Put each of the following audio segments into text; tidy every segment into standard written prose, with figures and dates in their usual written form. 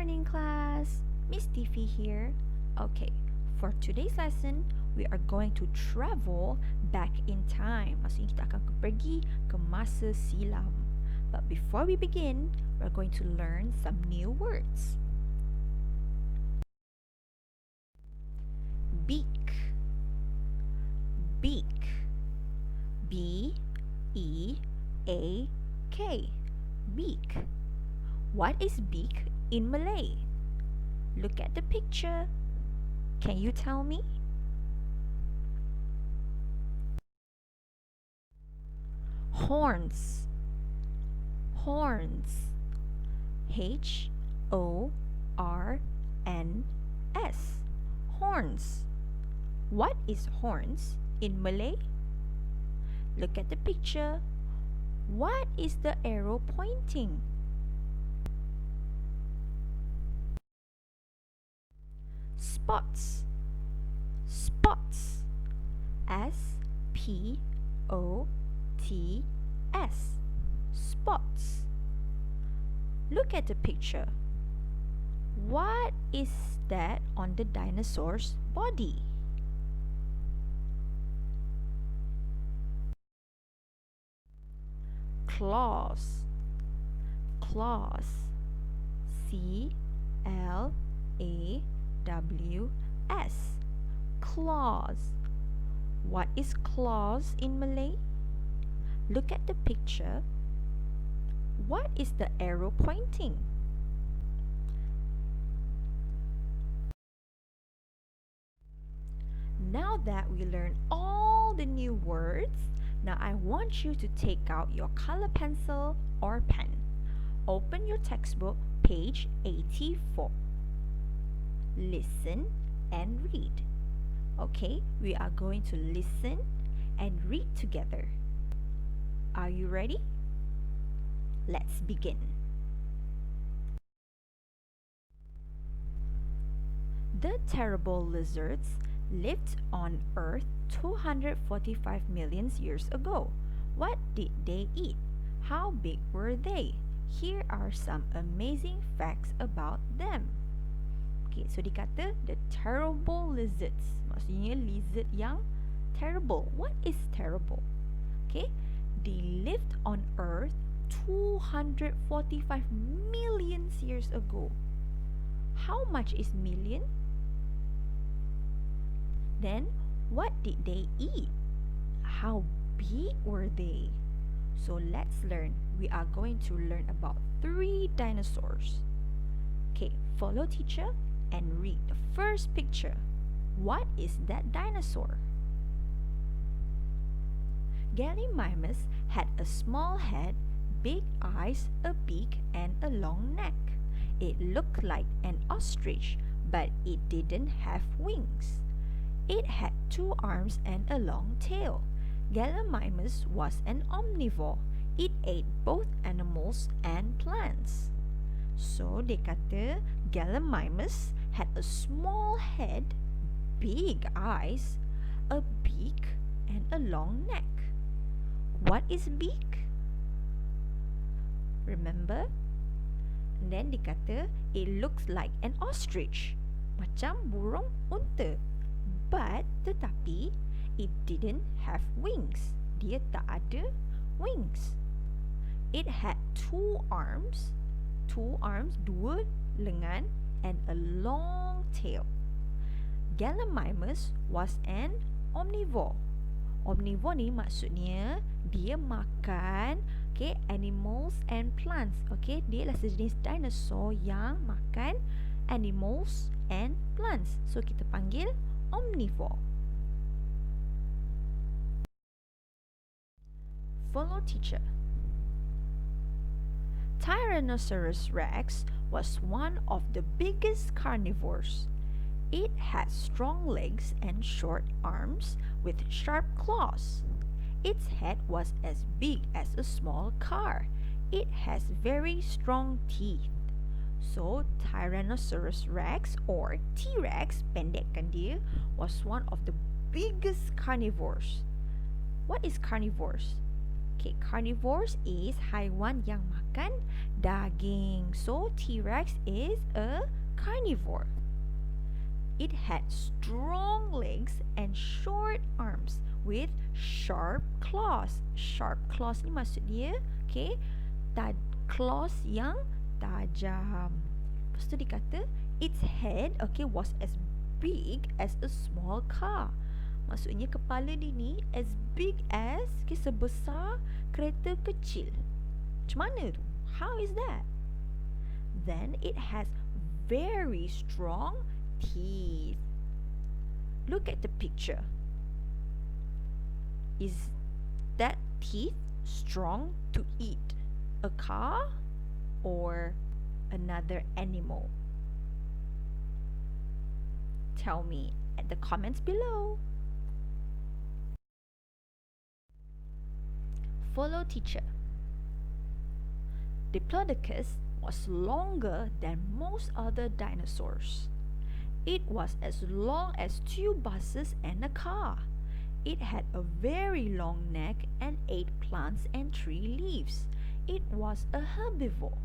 morning, class. Miss Thifi here. Okay, for today's lesson, we are going to travel back in time. Maksudnya kita akan pergi ke masa silam. But before we begin, we're going to learn some new words. Beak. Beak. B-E-A-K. Beak. What is beak in Malay? Look at the picture. Can you tell me? Horns. Horns. H-O-R-N-S. Horns. What is horns in Malay? Look at the picture. What is the arrow pointing? Spots. Spots. S-P-O-T-S. Spots. Look at the picture. What is that on the dinosaur's body? Claws. Claws. C-L-A-W-S. Claws. What is claws in Malay? Look at the picture. What is the arrow pointing? Now that we learned all the new words, now I want you to take out your color pencil or pen. Open your textbook, page 84. Listen and read. Okay, we are going to listen and read together. Are you ready? Let's begin. The terrible lizards lived on Earth 245 million years ago. What did they eat? How big were they? Here are some amazing facts about them. Okay, so dikata the terrible lizards. Maksudnya lizard yang terrible. What is terrible? Okay, they lived on Earth 245 million years ago. How much is million? Then, what did they eat? How big were they? So let's learn. We are going to learn about 3 dinosaurs. Okay, follow teacher and read the first picture. What is that dinosaur? Gallimimus had a small head, big eyes, a beak, and a long neck. It looked like an ostrich, but it didn't have wings. It had 2 arms and a long tail. Gallimimus was an omnivore. It ate both animals and plants. So, dia kata Gallimimus had a small head, big eyes, a beak, and a long neck. What is beak? Remember? And then dia kata it looks like an ostrich, macam burung unta. But tetapi it didn't have wings. Dia tak ada wings. It had 2 arms, 2 lengan, and a long tail. Gallimimus was an omnivore. Omnivore ni maksudnya dia makan animals and plants. Dia adalah sejenis dinosaur yang makan animals and plants. So kita panggil omnivore. Follow teacher. Tyrannosaurus rex was one of the biggest carnivores. It had strong legs and short arms with sharp claws. Its head was as big as a small car. It has very strong teeth. So, Tyrannosaurus rex or T-Rex, pendekkan dia, was one of the biggest carnivores. What is carnivores? Okay, carnivores is haiwan yang makan daging. So T-Rex is a carnivore. It had strong legs and short arms with sharp claws. Sharp claws ni maksud dia, okay, claws yang tajam. Lepas tu dikata its head, okay, was as big as a small car. Maksudnya kepala dia ni as big as, okay, sebesar kereta kecil. Macam mana tu? How is that? Then it has very strong teeth. Look at the picture. Is that teeth strong to eat a car or another animal? Tell me at the comments below. Follow teacher. Diplodocus was longer than most other dinosaurs. It was as long as 2 buses and a car. It had a very long neck and ate plants and tree leaves. It was a herbivore.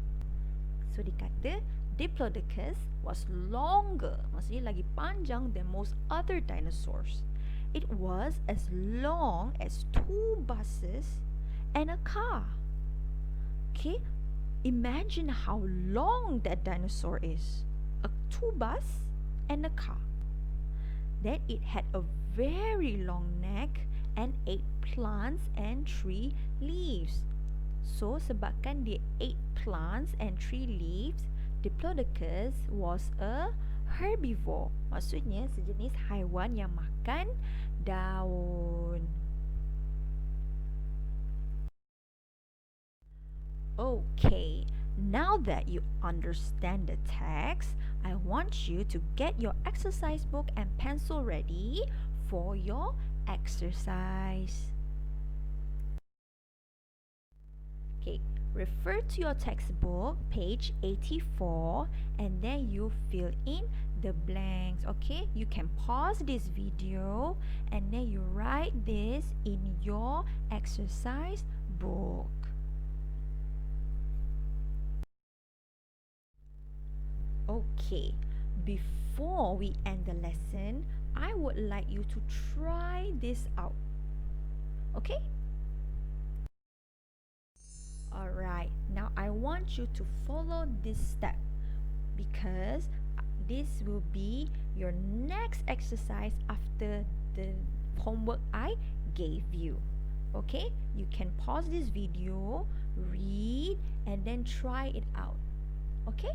So dikata Diplodocus was longer, maksudnya lagi panjang than most other dinosaurs. It was as long as 2 buses and a car. Okay, imagine how long that dinosaur is. A 2 bus and a car. Then it had a very long neck and ate plants and tree leaves. So sebabkan dia ate plants and tree leaves, Diplodocus was a herbivore. Maksudnya sejenis haiwan yang makan daun. Okay, now that you understand the text, I want you to get your exercise book and pencil ready for your exercise. Okay, refer to your textbook, page 84, and then you fill in the blanks. Okay, you can pause this video and then you write this in your exercise book. Okay, before we end the lesson, I would like you to try this out. Okay? Alright, now I want you to follow this step because this will be your next exercise after the homework I gave you. Okay? You can pause this video, read, and then try it out. Okay?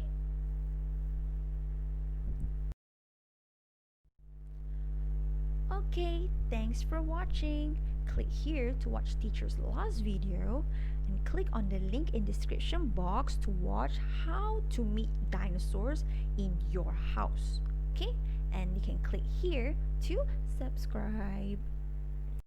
Okay, thanks for watching. Click here to watch teacher's last video and click on the link in description box to watch how to meet dinosaurs in your house. Okay, and you can click here to subscribe.